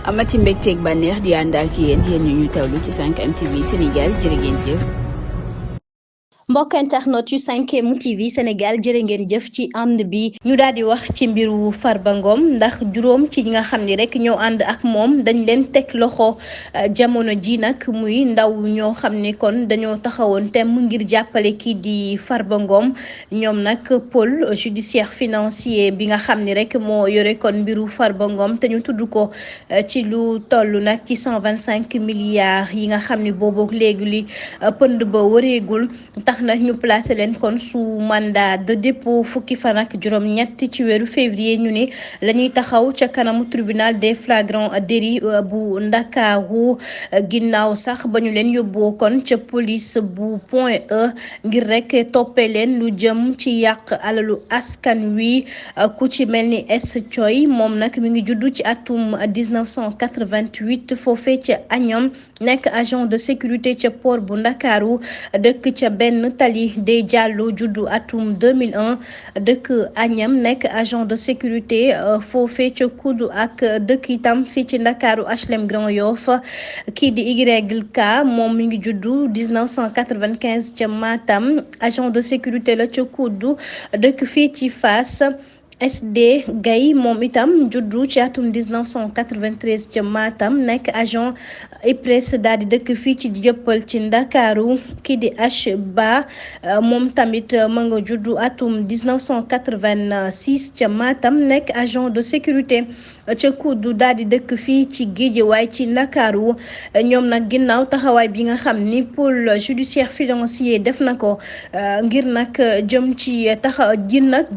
amati mbégteeg bànneex di ànd ak yéen ñu tawlu ci 5M TV Sénégal jërë ngeen jëf. mbokk internet yu 5M TV Sénégal jërë ngeen jëf ci ànd bi ñu daal di wax ci mbiru Farba Ngom ndax juróom ci ñi nga xam ni rek ñoo ànd ak moom dañ leen teg loxo jamono ji nag muy ndaw ñoo xam ni kon dañoo taxawoon temm ngir jàppale kii di Farba Ngom ñoom nag pôle judiciaire financier bi nga xam ni rek moo yore kon mbiru Farba Ngom te ñu tudd ko ci lu toll nag ci 125 milliards yi nga xam ni boobook léegi li pënd ba wëreegul tax na ñu placé leen kon sous mandat de dépôt fukki fan ak juróom-ñett ci weeru février ñu ne la ñuy taxaw ca kanamu tribunal des flagrants délits bu Ndakaaru ginnaaw sax ba ñu leen yóbboo kon ca police bu Point E ngir rek toppee leen lu jëm ci yàq alalu askan wi ku ci mel ni S Thioy moom nag mi ngi juddu ci atum 1988 foofee ca Agnam nekk agent de sécurité ca port bu Ndakaaru dëkk ca benn Tali de Diallo juddu atum 2001 dëkk Agnam nekk agent de sécurité foofee ca Kudu ak dëkk itam fii ci Ndakaaru HLM Grand Yoff kii di YK moom mi ngi juddu 1995 ca Matam agent de sécurité la ca Kudu dëkk fii ci Fass SD Gaye moom itam juddu ci atum 1993 ca Matam nekk agent IPRES daal di dëkk fii ci Jëppal ci Ndakaaru kii di H Ba moom tamit ma nga juddu atum 1986 ca Matam nekk agent de sécurité ca Kudu daal di dëkk fii ci Géejawaay ci Ndakaaru ñoom nag ginnaaw taxawaay bi nga xam ni pôle judiciaire financier def na ko ngir nag jëm ci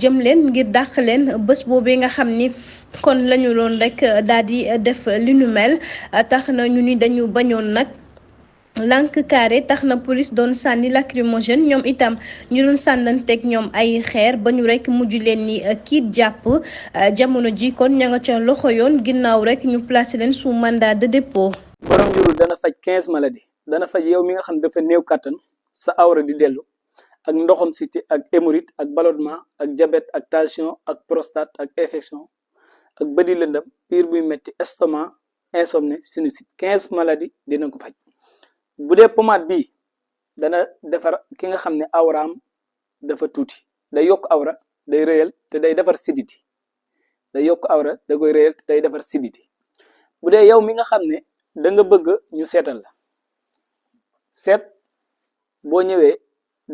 jëm leen ngir dàq leen bés boobee nga xam ni kon lañu doon rek daal di def li nu mel tax na ñu ni dañu bañoon nag lank carré tax na police doon sànni lacrymogène ñoom itam ñu doon sànnanteeg ñoom ay xeer ba ñu rek mujj leen ni kiit jàpp jamono ji kon ña nga ca loxo yoon ginnaaw rek ñu placé leen sous mandat de dépôt. borom njurul dana faj 15 maladies dana faj yow mi nga xam dafa néew kàttan sa awra di dellu ak ndoxam siti ak hémorroïde ak ballonnement ak diabète ak tension ak prostate ak infection ak bëdi lëndëm biir buy metti estomac insomnie sinusite 15 maladies dina ko faj. bu dee pommade bi dana defar ki nga xam ne awraam dafa tuuti day yokk awra day rëyal te day defar siditi day yokk awra da koy rëyal te day defar siditi. bu dee yow mi nga xam ne da nga bëgg ñu seetal la seet boo ñëwee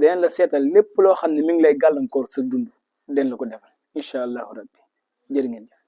den la seetal lépp loo xam ne mi ngi lay gàllankoor sa dund den la ko defal incha allahu rabbi jërë ngeen jëf.